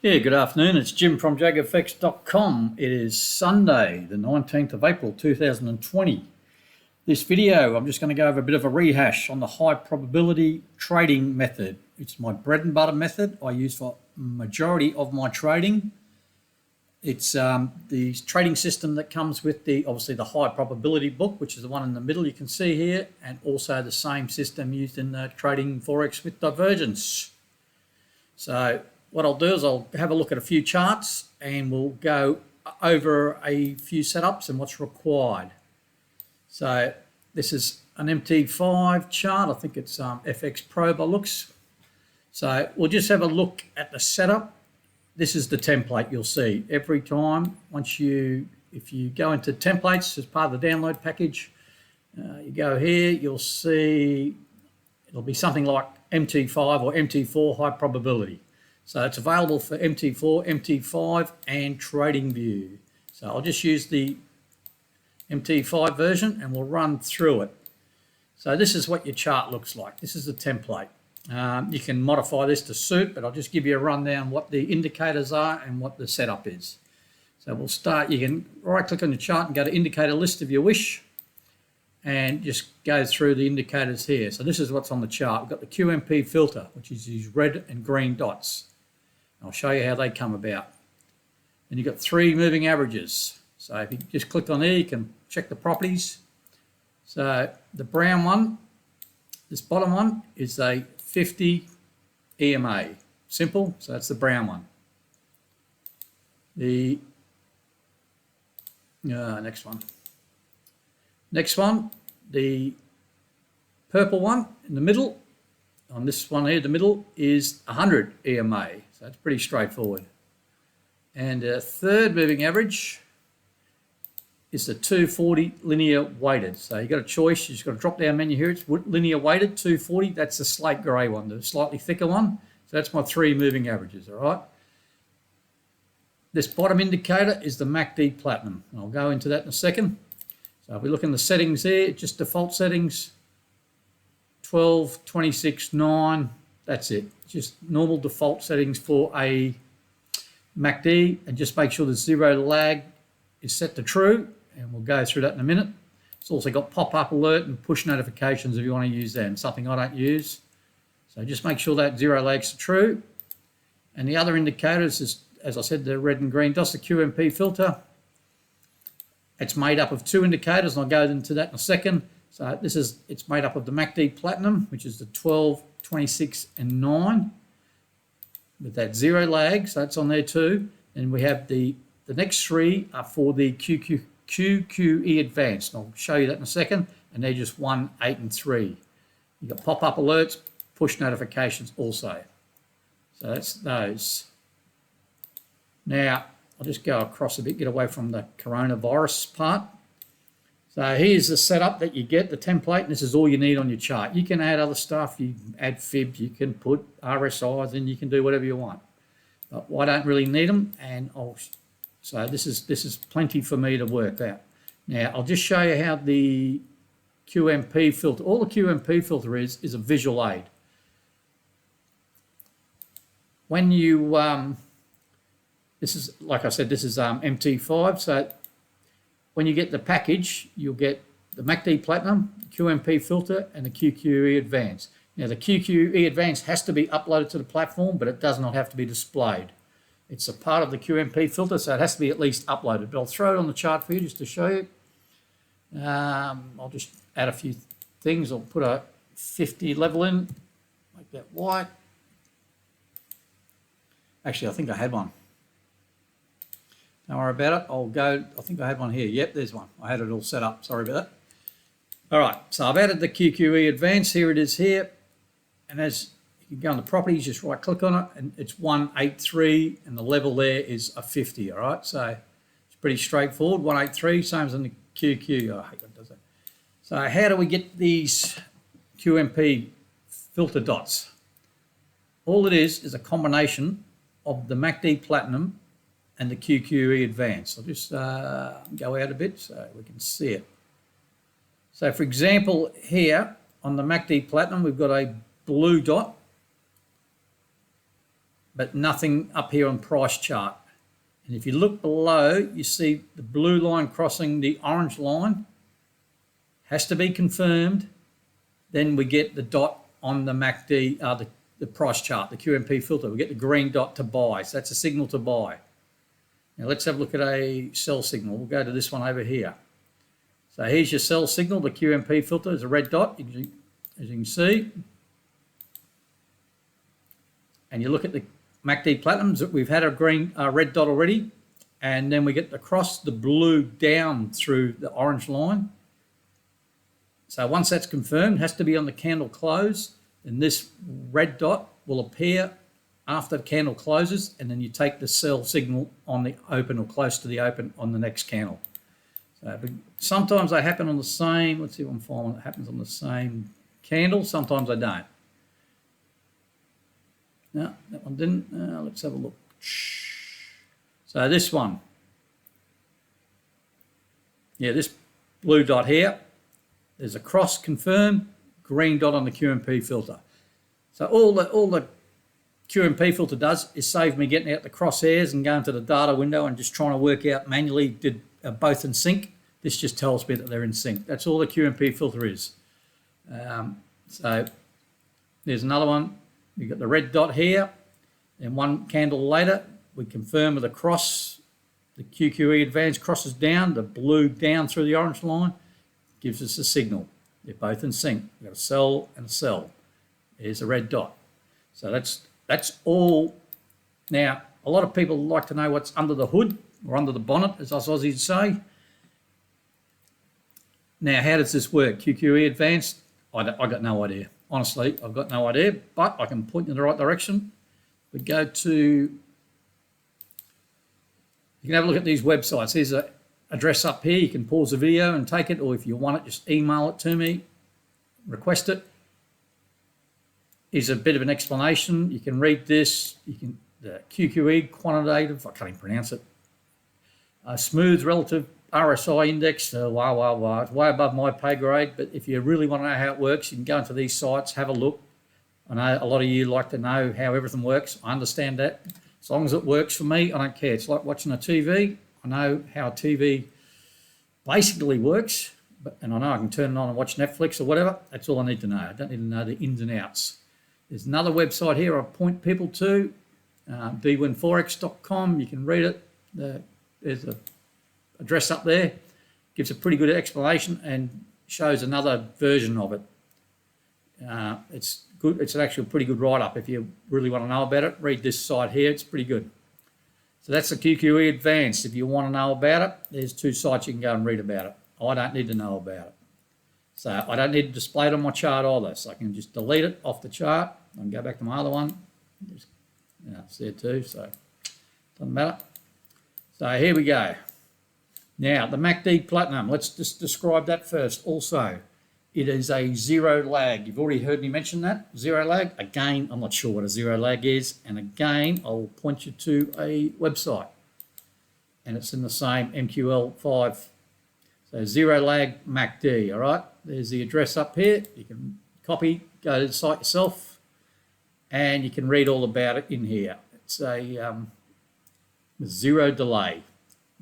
Yeah, good afternoon. It's Jim from JAGfx.com. It is Sunday, the 19th of April, 2020. This video, I'm just going to go over a bit of a rehash on the high probability trading method. It's my bread and butter method I use for majority of my trading. It's the trading system that comes with obviously the high probability book, which is the one in the middle you can see here, and also the same system used in trading Forex with Divergence. So what I'll do is I'll have a look at a few charts and we'll go over a few setups and what's required. So this is an MT5 chart. I think it's FX Pro by looks. So we'll just have a look at the setup. This is the template you'll see every time. If you go into templates as part of the download package, you go here, you'll see it'll be something like MT5 or MT4 high probability. So it's available for MT4, MT5 and TradingView. So I'll just use the MT5 version and we'll run through it. So this is what your chart looks like. This is the template. You can modify this to suit, but I'll just give you a rundown what the indicators are and what the setup is. So we'll start, you can right click on the chart and go to indicator list if you wish and just go through the indicators here. So this is what's on the chart. We've got the QMP filter, which is these red and green dots. I'll show you how they come about. And you've got three moving averages. So if you just click on there, you can check the properties. So the brown one, this bottom one, is a 50 EMA. Simple, so that's the brown one. The next one, the purple one in the middle, on this one here, the middle is 100 EMA. So that's pretty straightforward. And the third moving average is the 240 linear weighted. So you've got a choice. You've just got a drop down menu here. It's linear weighted 240. That's the slate grey one, the slightly thicker one. So that's my three moving averages, all right? This bottom indicator is the MACD Platinum. And I'll go into that in a second. So if we look in the settings here, just default settings, 12, 26, 9, that's it. Just normal default settings for a MACD, and just make sure the zero lag is set to true, and we'll go through that in a minute. It's also got pop-up alert and push notifications if you want to use that, and something I don't use. So just make sure that zero lag's true. And the other indicators is, as I said, the red and green dots, the QMP filter. It's made up of two indicators, and I'll go into that in a second. So it's made up of the MACD Platinum, which is the 12, 26, and 9, with that zero lag, so that's on there too. And we have the next three are for the QQE Advanced. And I'll show you that in a second. And they're just 1, 8, and 3. You've got pop-up alerts, push notifications also. So that's those. Now, I'll just go across a bit, get away from the coronavirus part. So here's the setup that you get, the template, and this is all you need on your chart. You can add other stuff, you can add fibs, you can put RSIs, and you can do whatever you want. But I don't really need them, and so this is plenty for me to work out. Now I'll just show you how the QMP filter, all the QMP filter is a visual aid. When you this is, like I said, this is MT5, so when you get the package, you'll get the MACD Platinum, QMP filter, and the QQE Advanced. Now, the QQE Advanced has to be uploaded to the platform, but it does not have to be displayed. It's a part of the QMP filter, so it has to be at least uploaded. But I'll throw it on the chart for you just to show you. I'll just add a few things. I'll put a 50 level in, make that white. Actually, I think I had one. Don't worry about it. I'll go, I think I had one here. Yep, there's one. I had it all set up. Sorry about that. All right, so I've added the QQE Advanced. Here it is here. And as you can go on the properties, just right click on it, and it's 183, and the level there is a 50, all right? So it's pretty straightforward, 183, same as in the QQ. Oh, I hate when it does that. So how do we get these QMP filter dots? All it is a combination of the MACD Platinum and the QQE Advanced. I'll just go out a bit so we can see it. So for example, here on the MACD Platinum, we've got a blue dot but nothing up here on price chart. And if you look below, you see the blue line crossing the orange line. Has to be confirmed. Then we get the dot on the MACD, the price chart, the QMP filter. We get the green dot to buy. So that's a signal to buy. Now let's have a look at a sell signal. We'll go to this one over here. So here's your sell signal. The QMP filter is a red dot, as you can see. And you look at the MACD Platinums, we've had a red dot already. And then we get across the blue down through the orange line. So once that's confirmed, it has to be on the candle close, and this red dot will appear after the candle closes, and then you take the sell signal on the open or close to the open on the next candle. So sometimes they happen on the same, let's see if I'm finding it happens on the same candle, sometimes I don't. No, that one didn't. Let's have a look. So this one, yeah, this blue dot here, there's a cross confirmed, green dot on the QMP filter. So all the QMP filter does is save me getting out the crosshairs and going to the data window and just trying to work out manually, did both in sync. This just tells me that they're in sync. That's all the QMP filter is. So there's another one. We've got the red dot here, and one candle later, we confirm with a cross. The QQE advance crosses down, the blue down through the orange line, gives us a signal. They're both in sync. We've got a sell and a sell. There's a red dot. So that's all. Now, a lot of people like to know what's under the hood or under the bonnet, as us Aussies say. Now, how does this work? QQE advanced? I got no idea. Honestly, I've got no idea, but I can point in the right direction. We go to, you can have a look at these websites. Here's an address up here. You can pause the video and take it, or if you want it, just email it to me, request it. Here's a bit of an explanation. You can read this. You can, the QQE quantitative, I can't even pronounce it. Smooth relative RSI index, wow. It's way above my pay grade, but if you really want to know how it works, you can go into these sites, have a look. I know a lot of you like to know how everything works. I understand that. As long as it works for me, I don't care. It's like watching a TV. I know how TV basically works, and I know I can turn it on and watch Netflix or whatever. That's all I need to know. I don't need to know the ins and outs. There's another website here I point people to, dwinforex.com. You can read it. There's an address up there. Gives a pretty good explanation and shows another version of it. It's good. It's actually a pretty good write-up. If you really want to know about it, read this site here. It's pretty good. So that's the QQE Advanced. If you want to know about it, there's two sites you can go and read about it. I don't need to know about it. So I don't need to display it on my chart either. So I can just delete it off the chart. I can go back to my other one. It's there too, so doesn't matter. So here we go. Now, the MACD Platinum, let's just describe that first. Also, it is a zero lag. You've already heard me mention that, zero lag. Again, I'm not sure what a zero lag is. And again, I'll point you to a website. And it's in the same MQL5. So zero lag MACD, all right? There's the address up here. You can copy, go to the site yourself, and you can read all about it in here. It's a zero delay.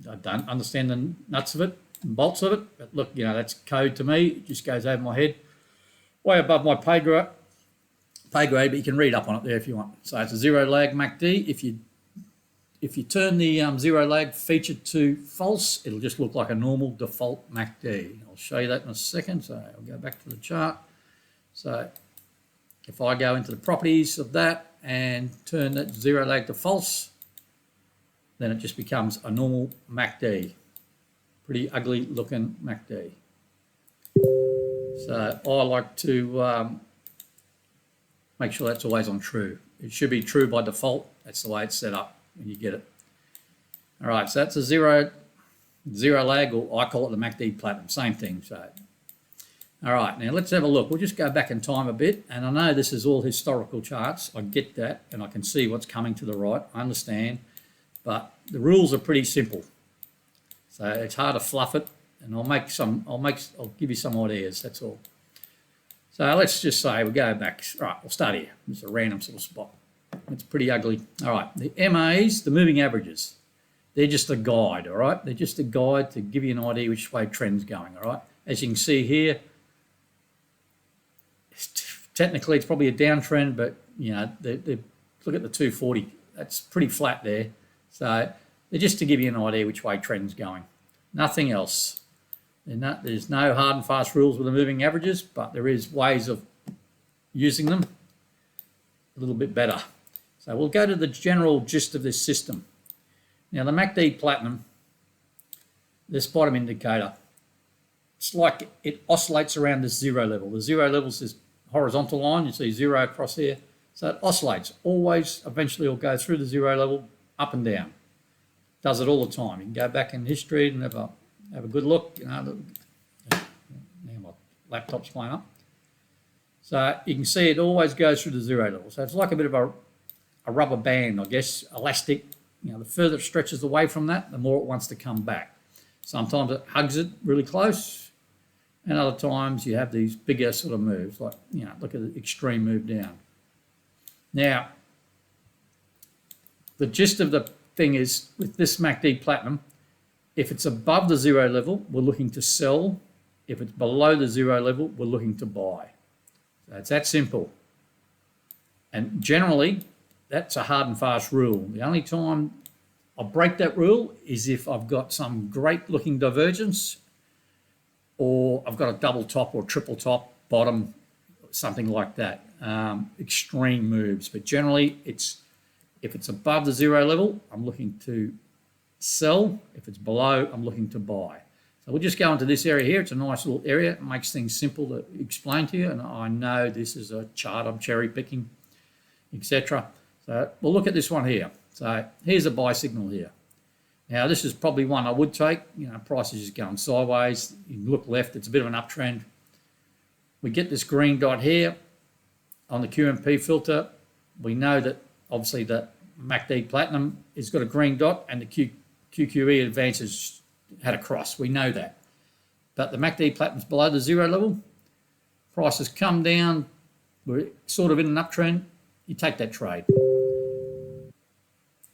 I don't understand the nuts of it and bolts of it, but look, that's code to me. It just goes over my head, way above my pay grade, but you can read up on it there if you want. So it's a zero lag MACD. If you turn the zero lag feature to false, it'll just look like a normal default MACD. I'll show you that in a second. So I'll go back to the chart. So if I go into the properties of that and turn that zero lag to false, then it just becomes a normal MACD. Pretty ugly looking MACD. So I like to make sure that's always on true. It should be true by default. That's the way it's set up when you get it. All right, so that's a zero lag, or I call it the MACD Platinum, same thing. So, all right, now let's have a look. We'll just go back in time a bit, and I know this is all historical charts. I get that, and I can see what's coming to the right. I understand. But the rules are pretty simple, so it's hard to fluff it. And I'll give you some ideas. That's all. So let's just say we go back. Right, we'll start here. It's a random sort of spot. It's pretty ugly. All right, the MAs, the moving averages, they're just a guide, all right? They're just a guide to give you an idea which way trend's going, all right? As you can see here, technically it's probably a downtrend, but, you know, look at the 240. That's pretty flat there. So they're just to give you an idea which way trend's going. Nothing else. There's no hard and fast rules with the moving averages, but there is ways of using them a little bit better. So we'll go to the general gist of this system. Now the MACD Platinum, this bottom indicator, it's like it oscillates around this zero level. The zero level is this horizontal line. You see zero across here. So it oscillates. Always, eventually it'll go through the zero level, up and down. Does it all the time. You can go back in history and have a good look. You know, now my laptop's playing up. So you can see it always goes through the zero level. So it's like a bit of a rubber band, I guess, elastic. You know, the further it stretches away from that, the more it wants to come back. Sometimes it hugs it really close, and other times you have these bigger sort of moves, like, you know, look at the extreme move down. Now, the gist of the thing is, with this MACD Platinum, if it's above the zero level, we're looking to sell. If it's below the zero level, we're looking to buy. So it's that simple. And generally, that's a hard and fast rule. The only time I break that rule is if I've got some great looking divergence, or I've got a double top or triple top bottom, something like that. Extreme moves. But generally, if it's above the zero level, I'm looking to sell. If it's below, I'm looking to buy. So we'll just go into this area here. It's a nice little area. It makes things simple to explain to you. And I know this is a chart I'm cherry picking, etc. So we'll look at this one here. So here's a buy signal here. Now this is probably one I would take. You know, price is just going sideways. You can look left, it's a bit of an uptrend. We get this green dot here on the QMP filter. We know that obviously the MACD Platinum has got a green dot and the QQE advances had a cross. We know that. But the MACD Platinum's below the zero level. Prices come down. We're sort of in an uptrend. You take that trade.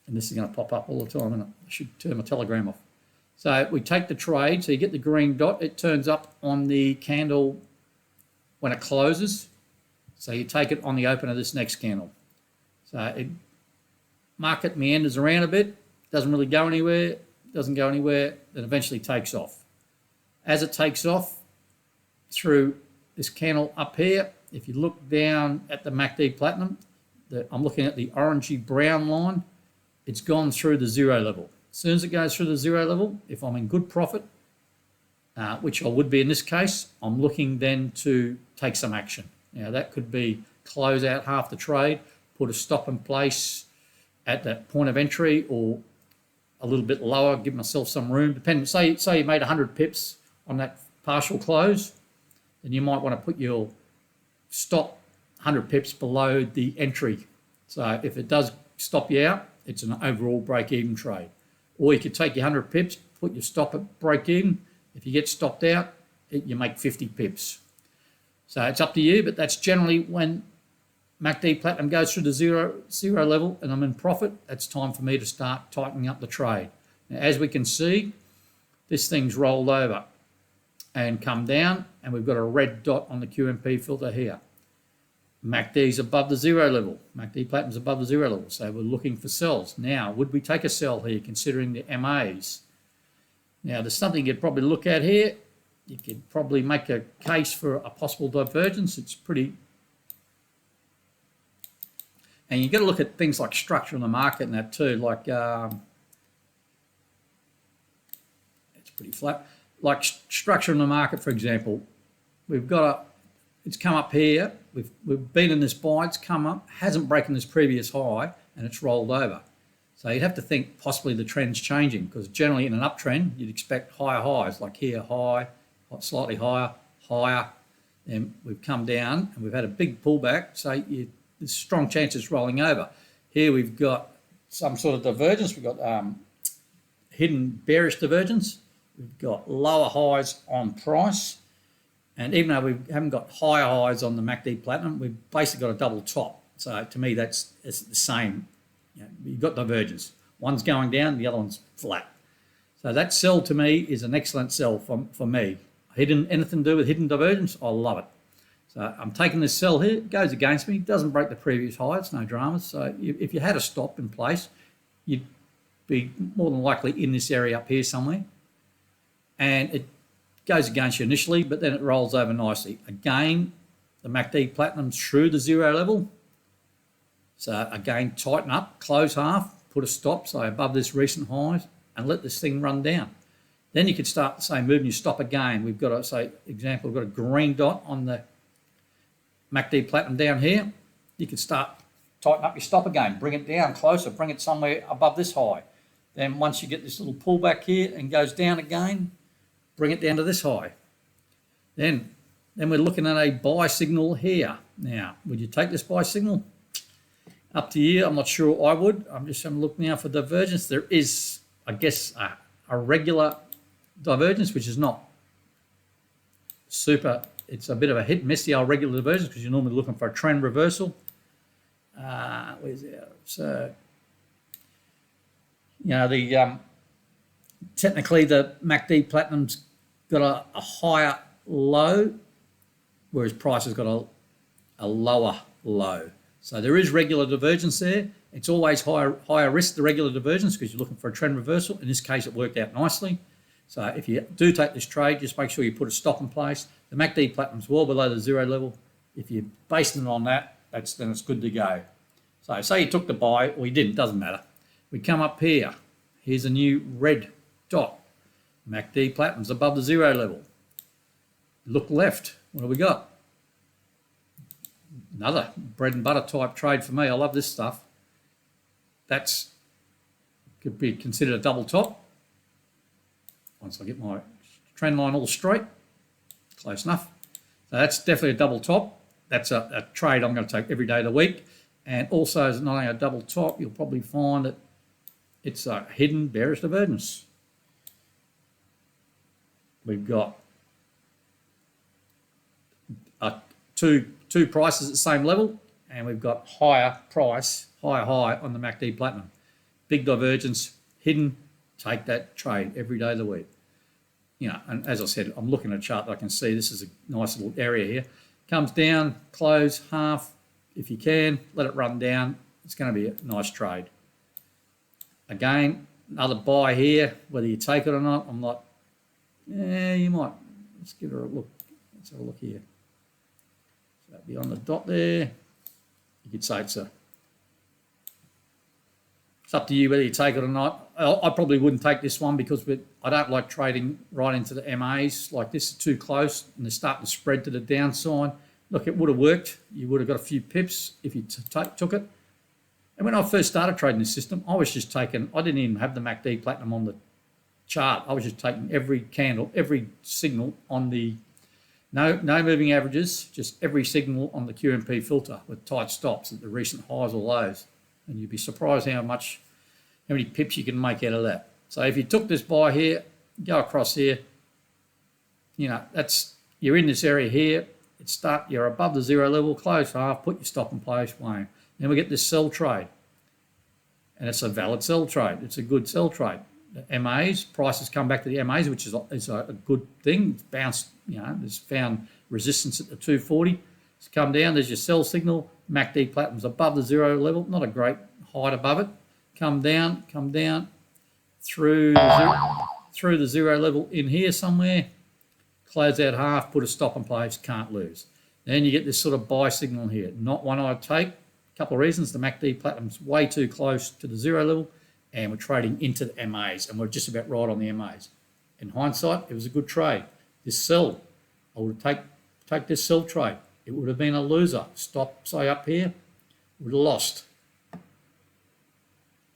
And this is going to pop up all the time, and I should turn my telegram off. So we take the trade, so you get the green dot. It turns up on the candle when it closes. So you take it on the open of this next candle. So market meanders around a bit, doesn't really go anywhere, doesn't go anywhere, then eventually takes off. As it takes off through this candle up here, if you look down at the MACD Platinum, I'm looking at the orangey brown line, it's gone through the zero level. As soon as it goes through the zero level, if I'm in good profit, which I would be in this case, I'm looking then to take some action. Now that could be close out half the trade, put a stop in place at that point of entry, or a little bit lower, give myself some room. Depending, say you made 100 pips on that partial close, then you might want to put your stop 100 pips below the entry. So if it does stop you out, it's an overall break-even trade. Or you could take your 100 pips, put your stop at break-even. If you get stopped out, you make 50 pips. So it's up to you, but that's generally when MACD Platinum goes through the zero level and I'm in profit, that's time for me to start tightening up the trade. Now, as we can see, this thing's rolled over and come down, and we've got a red dot on the QMP filter here. MACD's above the zero level. MACD Platinum's above the zero level, so we're looking for sells. Now, would we take a sell here considering the MAs? Now, there's something you'd probably look at here. You could probably make a case for a possible divergence. It's pretty... And you've got to look at things like structure in the market and that too, like... it's pretty flat. Like structure in the market, for example, we've got a... It's come up here, we've been in this buy, it's come up, hasn't broken this previous high, and it's rolled over. So you'd have to think possibly the trend's changing, because generally in an uptrend, you'd expect higher highs, like here, high, slightly higher, higher. Then we've come down and we've had a big pullback, so there's strong chances rolling over. Here we've got some sort of divergence, we've got hidden bearish divergence, we've got lower highs on price, and even though we haven't got higher highs on the MACD Platinum, we've basically got a double top. So to me, it's the same. You've got divergence. One's going down, the other one's flat. So that sell to me is an excellent sell for me. Anything to do with hidden divergence, I love it. So I'm taking this sell here. It goes against me. Doesn't break the previous high. It's no dramas. So if you had a stop in place, you'd be more than likely in this area up here somewhere. And it goes against you initially, but then it rolls over nicely. Again, the MACD Platinum's through the 0 level. So again, tighten up, close half, put a stop, so above this recent highs, and let this thing run down. Then you could start the same move and you stop again. We've got, example, we've got a green dot on the MACD Platinum down here. You could start, tighten up your stop again, bring it down closer, bring it somewhere above this high. Then once you get this little pullback here and goes down again, bring it down to this high. Then we're looking at a buy signal here. Now, would you take this buy signal? Up to you. I'm not sure I would. I'm just having a look now for divergence. There is, I guess, a regular divergence, which is not super. It's a bit of a hit and miss, the old regular divergence, because you're normally looking for a trend reversal. Where's it? So, technically the MACD Platinum's got a higher low, whereas price has got a lower low. So there is regular divergence there. It's always higher risk, the regular divergence, because you're looking for a trend reversal. In this case, it worked out nicely. So if you do take this trade, just make sure you put a stop in place. The MACD Platinum's well below the 0 level. If you're basing it on that, then it's good to go. So say you took the buy, or you didn't, doesn't matter. We come up here. Here's a new red dot. MACD Platinum's above the 0 level. Look left. What do we got? Another bread and butter type trade for me. I love this stuff. That's could be considered a double top. Once I get my trend line all straight, close enough. So that's definitely a double top. That's a trade I'm going to take every day of the week. And also, as not only a double top, you'll probably find that it's a hidden bearish divergence. We've got two prices at the same level, and we've got higher high on the MACD Platinum. Big divergence, hidden, take that trade every day of the week. And as I said, I'm looking at a chart that I can see this is a nice little area here. Comes down, close, half, if you can, let it run down. It's going to be a nice trade. Again, another buy here, whether you take it or not, I'm not, you might. Let's give it a look. Let's have a look here. So that'd be on the dot there. You could say it's up to you whether you take it or not. I probably wouldn't take this one because I don't like trading right into the MAs like this. It's too close and they're starting to spread to the downside. Look, it would have worked. You would have got a few pips if you took it. And when I first started trading this system, I was just taking, I didn't even have the MACD Platinum on the chart. I was just taking every candle, every signal on the, no moving averages, just every signal on the QMP filter with tight stops at the recent highs or lows. And you'd be surprised how many pips you can make out of that. So if you took this buy here, go across here, you're in this area here. You're above the 0 level, close half, put your stop in place, wham. Then we get this sell trade. And it's a valid sell trade. It's a good sell trade. The MAs, prices come back to the MAs, which is a good thing. It's bounced, it's found resistance at the 240. It's come down, there's your sell signal. MACD Platinum's above the 0 level, not a great height above it. Come down through the 0 level in here somewhere. Close out half, put a stop in place, can't lose. Then you get this sort of buy signal here. Not one I'd take. A couple of reasons. The MACD Platinum's way too close to the 0 level, and we're trading into the MAs, and we're just about right on the MAs. In hindsight, it was a good trade. This sell, I would take this sell trade. It would have been a loser. Stop, say up here, would have lost.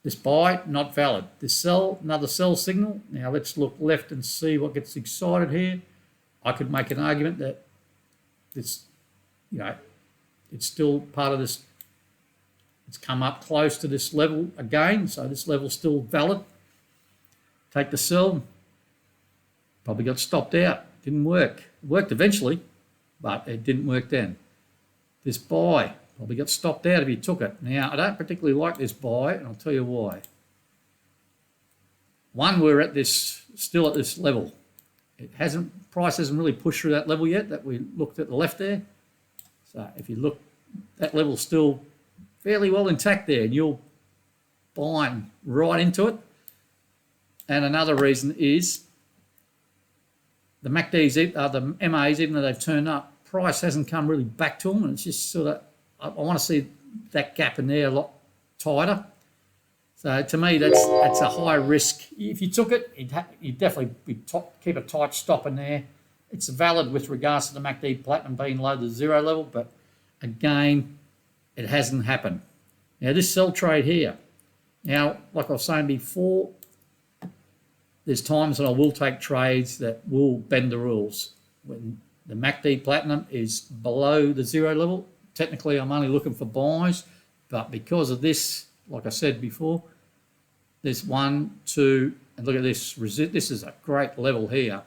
This buy, not valid. This sell, another sell signal. Now let's look left and see what gets excited here. I could make an argument that this, it's still part of this. It's come up close to this level again, so this level's still valid. Take the sell. Probably got stopped out. Didn't work. It worked eventually, but it didn't work then. This buy, Probably got stopped out if you took it. Now, I don't particularly like this buy, and I'll tell you why. One, we're at this, still at this level. Price hasn't really pushed through that level yet that we looked at the left there. So if you look, that level's still fairly well intact there, and you're buying right into it. And another reason is the MACDs, the MAs, even though they've turned up, price hasn't come really back to them, and it's just sort of, I want to see that gap in there a lot tighter. So to me, that's a high risk. If you took it, you'd definitely keep a tight stop in there. It's valid with regards to the MACD Platinum being low to zero level, but again, it hasn't happened. Now this sell trade here, now like I was saying before, there's times that I will take trades that will bend the rules. When the MACD Platinum is below the zero level, technically I'm only looking for buys, but because of this, like I said before, there's 1, 2, and look at this. This is a great level here.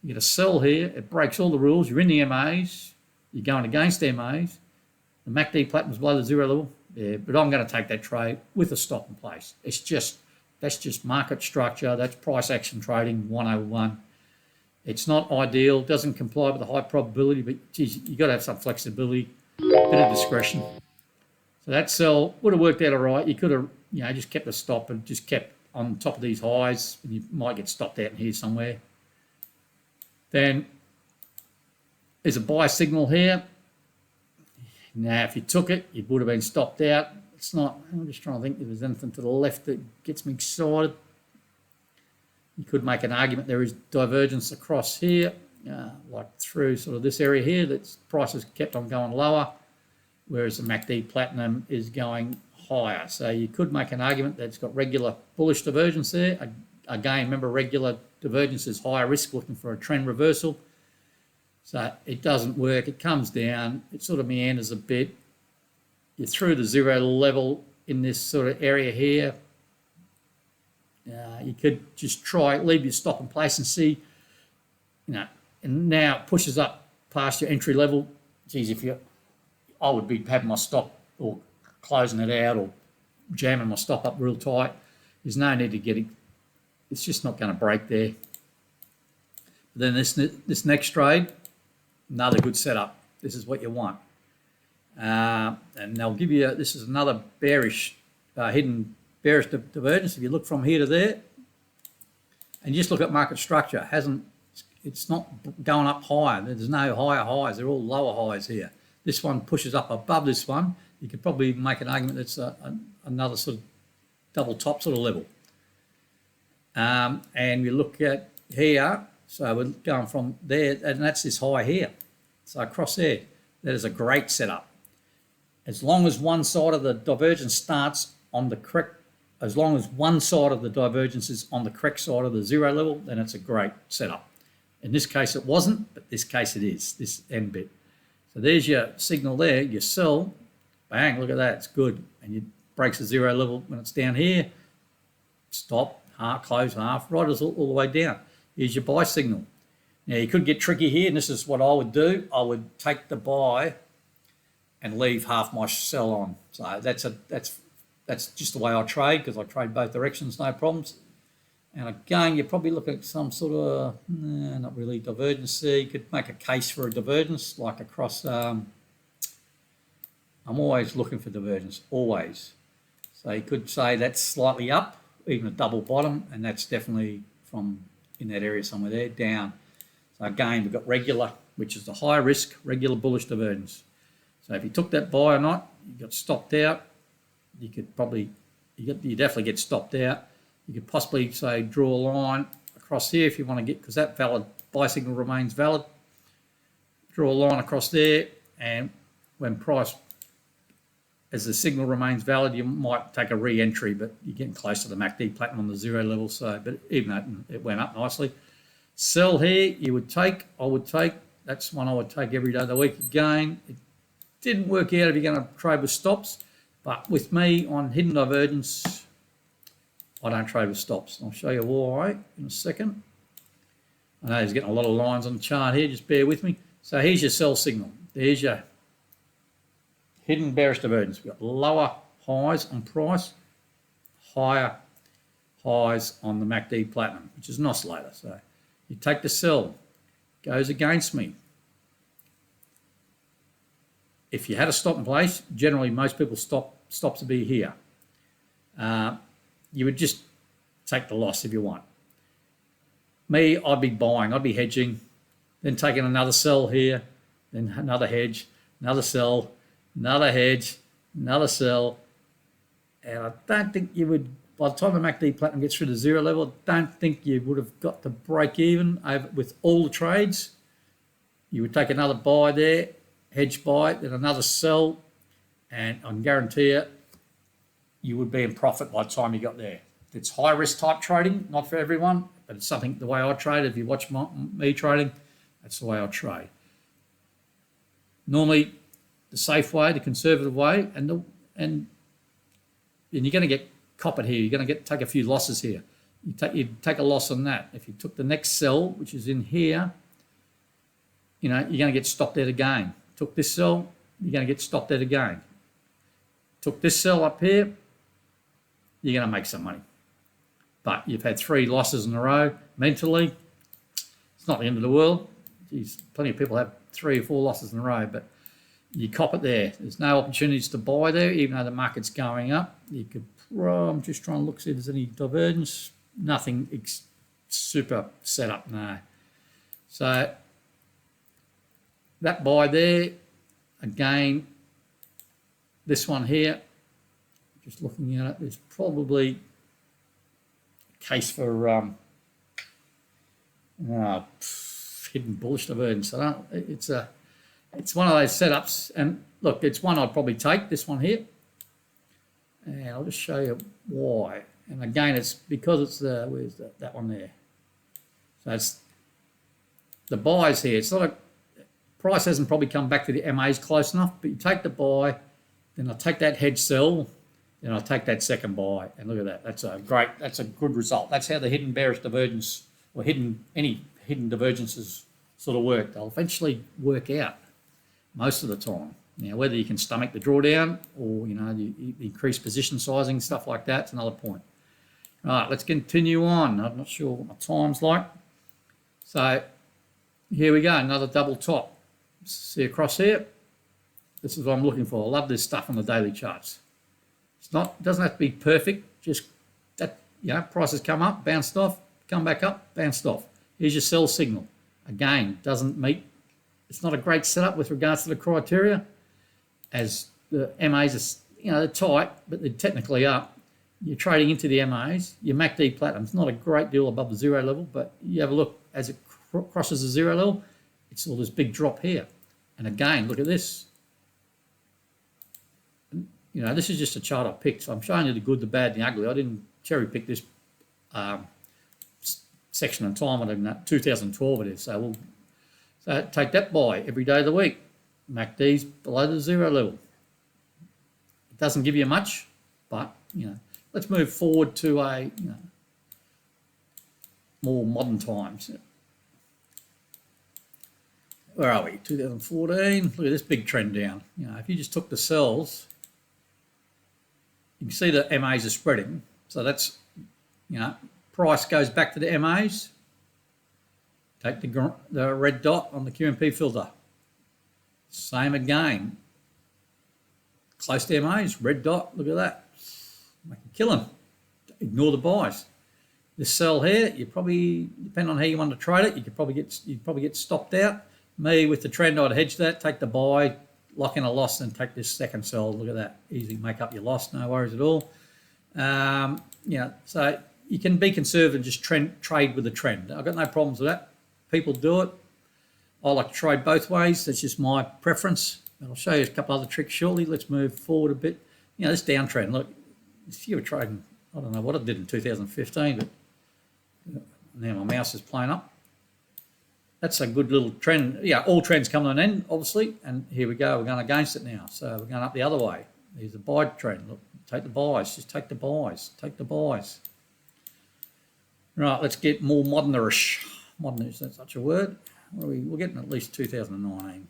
You get a sell here, it breaks all the rules. You're in the MAs, you're going against MAs. The MACD Platinum's below the zero level, yeah, but I'm going to take that trade with a stop in place. That's just market structure. That's price action trading 101. It's not ideal, doesn't comply with the high probability, but geez, you got to have some flexibility, a bit of discretion. So that sell would have worked out all right. You could have, just kept a stop and just kept on top of these highs, and you might get stopped out in here somewhere. Then there's a buy signal here. Now, if you took it, it would have been stopped out. It's not, I'm just trying to think if there's anything to the left that gets me excited. You could make an argument there is divergence across here, like through sort of this area here, that prices kept on going lower, whereas the MACD Platinum is going higher. So you could make an argument that it's got regular bullish divergence there. Again, remember, regular divergence is higher risk, looking for a trend reversal. So it doesn't work. It comes down. It sort of meanders a bit. You're through the zero level in this sort of area here. You could just leave your stop in place and see, and now it pushes up past your entry level. Geez, I would be having my stop or closing it out or jamming my stop up real tight. There's no need to get it. It's just not going to break there. But then this next trade, another good setup. This is what you want. And they'll give you, this is another bearish, hidden bearish divergence. If you look from here to there, and just look at market structure, it's not going up higher. There's no higher highs. They're all lower highs here. This one pushes up above this one. You could probably make an argument that's another sort of double top sort of level. And we look at here, so we're going from there, and that's this high here. So across there, that is a great setup. As long as one side of the divergence starts on the correct, as long as one side of the divergence is on the correct side of the zero level, then it's a great setup. In this case, it wasn't, but this case it is, this M bit. So there's your signal there, you sell, bang, look at that, it's good. And it breaks the zero level when it's down here, stop, half, close, half, right all the way down. Here's your buy signal. Now you could get tricky here, and this is what I would do. I would take the buy and leave half my sell on. So that's just the way I trade, because I trade both directions, no problems. And again, you're probably looking at some sort of, not really divergence there. You could make a case for a divergence, like across, I'm always looking for divergence, always. So you could say that's slightly up, even a double bottom, and that's definitely from in that area somewhere there, down. So again, we've got regular, which is the high risk, regular bullish divergence. So if you took that buy or not, you got stopped out, you could probably, you definitely get stopped out. You could possibly say draw a line across here if you want to get, because that valid buy signal remains valid. Draw a line across there, and when price, as the signal remains valid, you might take a re-entry, but you're getting close to the MACD Platinum on the zero level. So, but even though it went up nicely, sell here I would take. That's one I would take every day of the week. Again, it didn't work out if you're going to trade with stops, but with me on hidden divergence, I don't trade with stops. I'll show you why in a second. I know he's getting a lot of lines on the chart here, just bear with me. So here's your sell signal. There's your hidden bearish divergence. We've got lower highs on price, higher highs on the MACD Platinum, which is an oscillator. So you take the sell, goes against me. If you had a stop in place, generally most people stop to be here. You would just take the loss if you want. Me, I'd be buying, I'd be hedging, then taking another sell here, then another hedge, another sell, another hedge, another sell. And I don't think you would, by the time the MACD Platinum gets through the zero level, I don't think you would have got to break even over with all the trades. You would take another buy there, hedge buy, then another sell, and I can guarantee you would be in profit by the time you got there. It's high risk type trading, not for everyone, but it's something the way I trade. If you watch me trading, that's the way I trade. Normally, the safe way, the conservative way, and you're going to get coppered here. You're going to take a few losses here. You take a loss on that. If you took the next sell, which is in here, you're going to get stopped at again. Took this sell, you're going to get stopped at again. Took this sell up here, you're going to make some money. But you've had 3 losses in a row. Mentally, it's not the end of the world. Geez, plenty of people have 3 or 4 losses in a row, but you cop it there. There's no opportunities to buy there, even though the market's going up. You could. I'm just trying to look, see if there's any divergence. Nothing super set up, no. So that buy there, again, this one here, just looking at it, there's probably a case for hidden bullish divergence. It's one of those setups, and look, it's one I'd probably take, this one here, and I'll just show you why. And again, it's because it's where's that one there. So it's the buys here. It's not a price hasn't probably come back to the MAs close enough, but you take the buy, then I take that hedge sell, then I take that second buy, and look at that. That's a good result. That's how the hidden bearish divergence or any hidden divergences sort of work. They'll eventually work out most of the time. Now, whether you can stomach the drawdown or the increased position sizing, stuff like that's another point. All right, let's continue on. I'm not sure what my time's like. So here we go, another double top. See across here? This is what I'm looking for. I love this stuff on the daily charts. It doesn't have to be perfect, just that, prices come up, bounced off, come back up, bounced off. Here's your sell signal. Again, doesn't meet, it's not a great setup with regards to the criteria, as the MAs are, they're tight, but they're technically up. You're trading into the MAs. Your MACD Platinum's not a great deal above the zero level, but you have a look as it crosses the zero level, it's all this big drop here. And again, look at this. This is just a chart I picked, so I'm showing you the good, the bad, the ugly. I didn't cherry pick this section in time. I didn't know, 2012 it is. So take that buy every day of the week. MACD's below the zero level. It doesn't give you much, but let's move forward to a more modern times. Where are we? 2014. Look at this big trend down. If you just took the sells, you can see the MAs are spreading. So that's, price goes back to the MAs. Take the red dot on the QMP filter. Same again. Close to MAs, red dot, look at that. Make a killing. Ignore the buys. This sell here, you probably, depending on how you want to trade it, you'd probably get stopped out. Me, with the trend, I'd hedge that, take the buy, lock in a loss, and take this second sell. Look at that. Easy, make up your loss, no worries at all. So you can be conservative and just trade with the trend. I've got no problems with that. People do it. I like to trade both ways. That's just my preference. I'll show you a couple other tricks shortly. Let's move forward a bit. This downtrend, look, if you were trading, I don't know what it did in 2015, but now my mouse is playing up. That's a good little trend. All trends come to an end, obviously, and here we go. We're going against it now. So we're going up the other way. There's a buy trend. Look, take the buys. Just take the buys. Take the buys. Right, let's get more modernerish. Modern, is that such a word? We're getting at least 2019.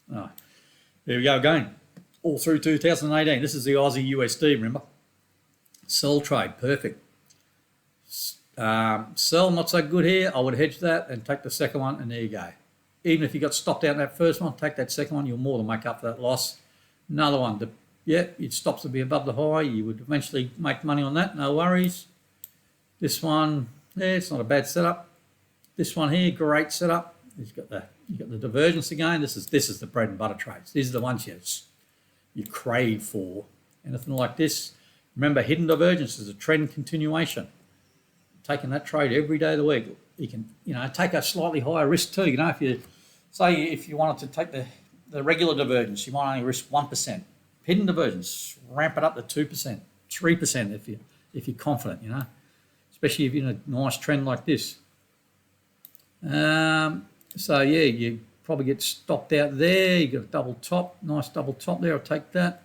Right, there we go again. all through 2018. This is the Aussie USD, remember? Sell trade, perfect. Sell, not so good here. I would hedge that and take the second one, and there you go. Even if you got stopped out in that first one, take that second one, you'll more than make up for that loss. Another one, it stops to be above the high. You would eventually make money on that, no worries. This one, it's not a bad setup. This one here, great setup. You got the divergence again. This is the bread and butter trades. These are the ones you crave for. Anything like this. Remember, hidden divergence is a trend continuation. Taking that trade every day of the week, you can take a slightly higher risk too. If you wanted to take the regular divergence, you might only risk 1%. Hidden divergence, ramp it up to 2%, 3% if you're confident. Especially if you're in a nice trend like this. You probably get stopped out there. You got a double top, nice double top there. I'll take that.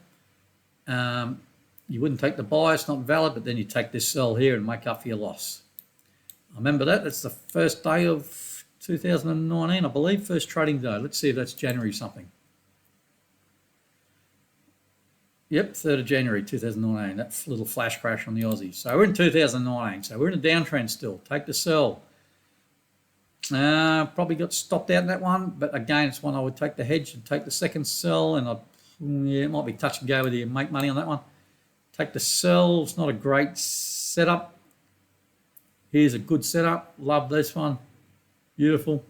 You wouldn't take the buy, it's not valid, but then you take this sell here and make up for your loss. I remember that. That's the first day of 2019, I believe, first trading day. Let's see if that's January something. Yep, 3rd of January 2019, that little flash crash on the Aussie. So we're in 2019, so we're in a downtrend still. Take the sell. Probably got stopped out in that one, but again, it's one I would take the hedge and take the second sell, and it might be touch and go with you and make money on that one. Take the sell. It's not a great setup. Here's a good setup. Love this one. Beautiful.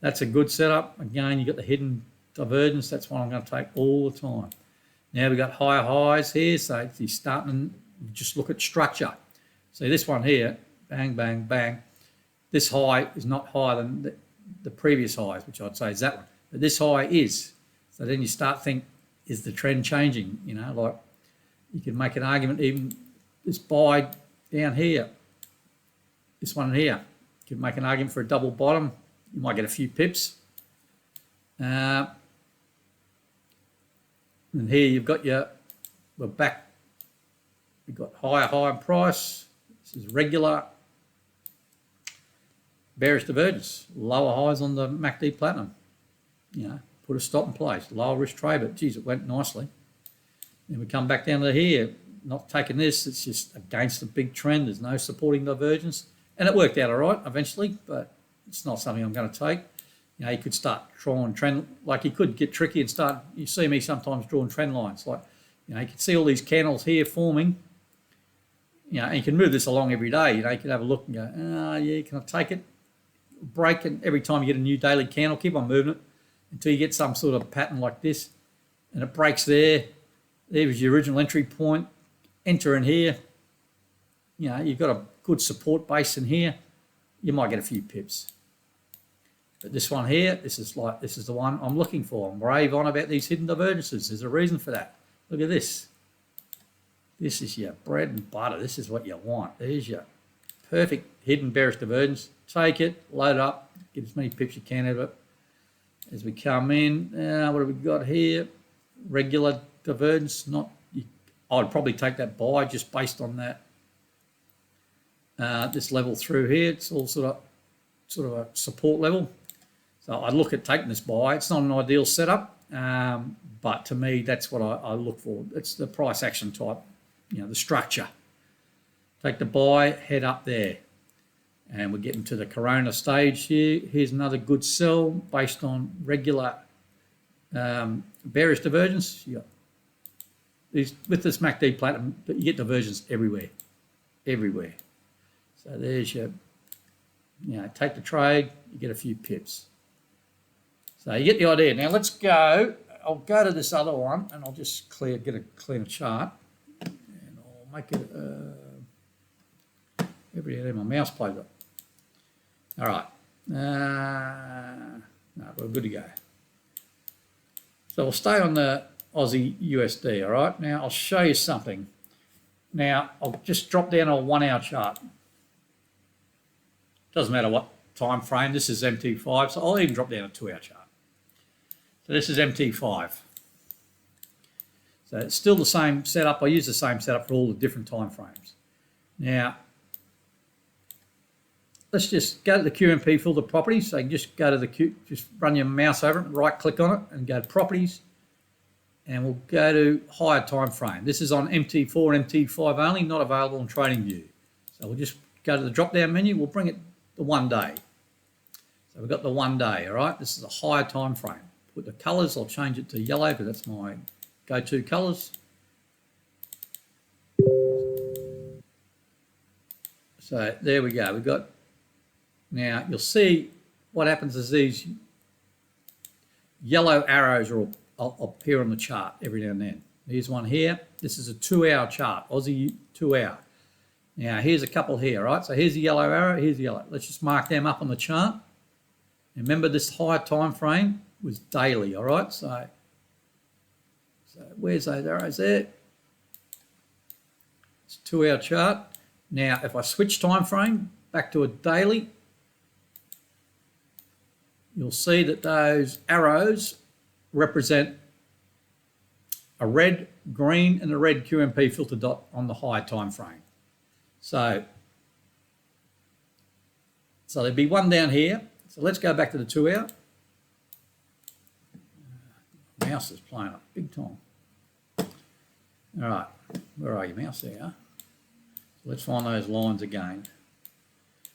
That's a good setup. Again, you got the hidden divergence. That's one I'm going to take all the time. Now we've got higher highs here, so you're starting to just look at structure. See this one here, bang, bang, bang. This high is not higher than the previous highs, which I'd say is that one. But this high is. So then you start to think, is the trend changing? Like you can make an argument, even this buy down here, this one here, you can make an argument for a double bottom. You might get a few pips. And here you've got we're back. You've got higher price. This is regular. Bearish divergence, lower highs on the MACD Platinum. Put a stop in place. Lower risk trade, but geez, it went nicely. Then we come back down to here, not taking this. It's just against the big trend. There's no supporting divergence, and it worked out all right eventually, but it's not something I'm going to take. You could start drawing trend, like you could get tricky and start. You see me sometimes drawing trend lines, like you can see all these candles here forming. And you can move this along every day. You can have a look and go, can I take it? Break, and every time you get a new daily candle, keep on moving it until you get some sort of pattern like this, and it breaks there. There was your original entry point. Enter in here. You've got a good support base in here. You might get a few pips. But this one here, this is the one I'm looking for. I'm rave on about these hidden divergences. There's a reason for that. Look at this. This is your bread and butter. This is what you want. There's your perfect hidden bearish divergence. Take it, load it up, get as many pips you can out of it. As we come in, what have we got here? Regular divergence. I'd probably take that buy just based on that. This level through here, it's all sort of a support level. So I'd look at taking this buy. It's not an ideal setup, but to me, that's what I look for. It's the price action type, the structure. Take the buy, head up there. And we're getting to the Corona stage here. Here's another good sell based on regular bearish divergence. You got these, with this MACD Platinum, you get divergence everywhere. So there's your, take the trade, you get a few pips. So you get the idea. Now let's go. I'll go to this other one, and I'll just get a cleaner chart, and I'll make it. Every day my mouse plays up. All right. No, we're good to go. So we'll stay on the Aussie USD, all right? Now, I'll show you something. Now, I'll just drop down a 1 hour chart. Doesn't matter what time frame. This is MT5, so I'll even drop down a 2 hour chart. So this is MT5. So it's still the same setup. I use the same setup for all the different time frames. Now, let's just go to the QMP filter properties. So you can just go to the just run your mouse over it, right click on it and go to properties. and we'll go to higher time frame. This is on MT4 and MT5 only, not available on TradingView. So we'll just go to the drop-down menu. We'll bring it to 1 day. So we've got the 1 day, all right? This is a higher time frame. Put the colors, I'll change it to yellow because that's my go-to colors. So there we go. We've got, now you'll see what happens is these yellow arrows will appear on the chart every now and then. Here's one here. This is a 2-hour chart, Aussie 2-hour. Now here's a couple here, right? So here's the yellow arrow, here's the yellow. Let's just mark them up on the chart. Remember this higher time frame was daily, all right? So where's those arrows there? It's a 2-hour chart. Now, if I switch time frame back to a daily, you'll see that those arrows represent a red, green, and a red QMP filter dot on the high time frame. So there'd be one down here. So let's go back to the 2-hour. Mouse is playing up big time. All right, where are you, mouse? There you are. Let's find those lines again.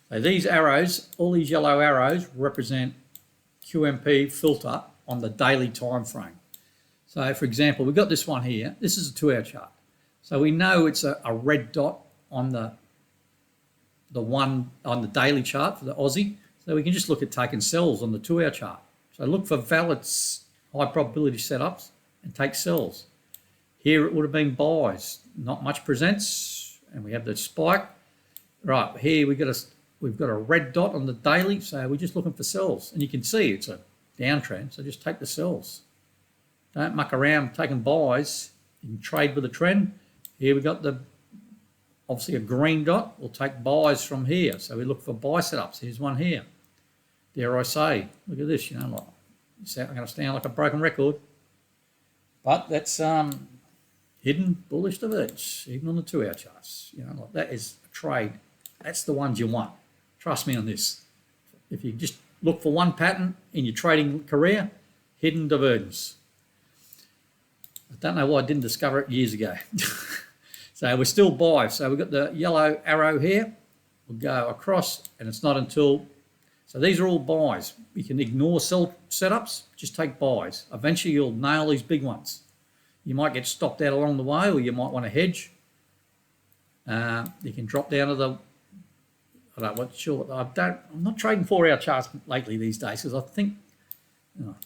So these arrows, all these yellow arrows represent QMP filter on the daily time frame. So for example, we've got this one here. This is a 2-hour chart. So we know it's a red dot on the one on the daily chart for the Aussie. So we can just look at taking sells on the 2-hour chart. So look for valid high probability setups and take sells. Here it would have been buys. Not much presents. And we have the spike. Right, here we've got a red dot on the daily, so we're just looking for sells. And you can see it's a downtrend, so just take the sells. Don't muck around taking buys. You can trade with the trend. Here we've got obviously a green dot. We'll take buys from here. So we look for buy setups. Here's one here. Dare I say, look at this, like, I'm going to sound like a broken record. But that's hidden bullish divergence, even on the 2-hour charts. Like that is a trade. That's the ones you want. Trust me on this. If you just look for one pattern in your trading career, hidden divergence. I don't know why I didn't discover it years ago. So we're still buy. So we've got the yellow arrow here. We'll go across, and it's not until, so these are all buys. You can ignore sell setups, just take buys. Eventually you'll nail these big ones. You might get stopped out along the way, or you might want to hedge. You can drop down to the, I'm not trading 4-hour charts lately these days because I think,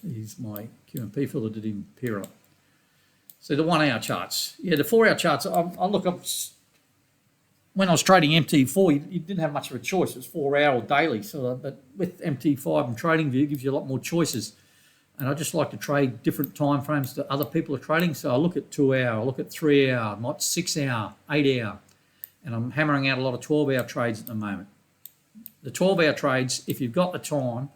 here's my QMP filter didn't even appear on it. So the 1-hour charts. Yeah, the 4-hour charts, I look up, when I was trading MT4, you didn't have much of a choice. It was 4-hour or daily. So, but with MT5 and TradingView, it gives you a lot more choices. And I just like to trade different time frames that other people are trading. So I look at 2-hour, I look at 3-hour, not 6-hour, 8-hour. And I'm hammering out a lot of 12-hour trades at the moment. The 12-hour trades, if you've got the time,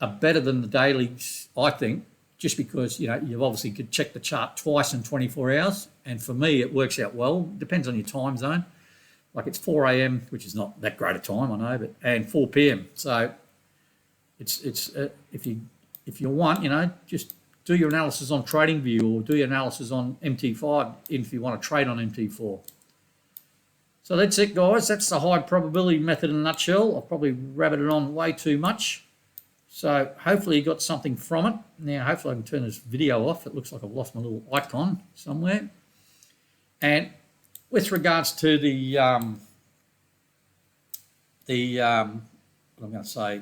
are better than the dailies, I think, just because, you've obviously could check the chart twice in 24 hours. And for me, it works out well. Depends on your time zone. Like it's 4 a.m., which is not that great a time, I know, and 4 p.m. So it's if you want, just do your analysis on TradingView or do your analysis on MT5 if you want to trade on MT4. So that's it, guys. That's the high probability method in a nutshell. I've probably rabbited on way too much. So hopefully you got something from it. Now, hopefully I can turn this video off. It looks like I've lost my little icon somewhere. And with regards to what I'm going to say,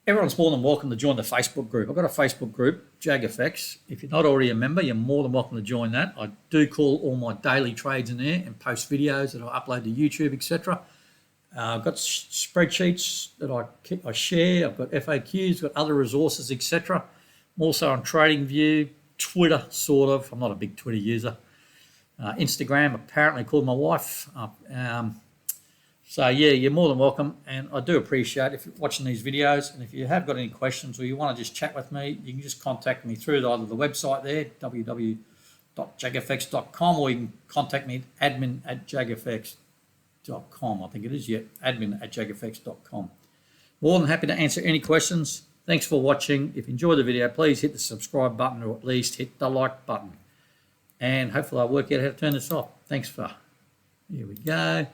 everyone's more than welcome to join the Facebook group. I've got a Facebook group, JAGfx. If you're not already a member, you're more than welcome to join that. I do call all my daily trades in there and post videos that I upload to YouTube, etc. I've got spreadsheets that I share. I've got FAQs, got other resources, etc. I'm also on TradingView, Twitter, sort of. I'm not a big Twitter user. Instagram, apparently, called my wife. So yeah, you're more than welcome, and I do appreciate if you're watching these videos, and if you have got any questions or you want to just chat with me, you can just contact me through either the website there, www.jagfx.com, or you can contact me at admin@jagfx.com. I think it is, yeah, admin@jagfx.com. More than happy to answer any questions. Thanks for watching. If you enjoyed the video, please hit the subscribe button or at least hit the like button. And hopefully I'll work out how to turn this off. Thanks for. Here we go.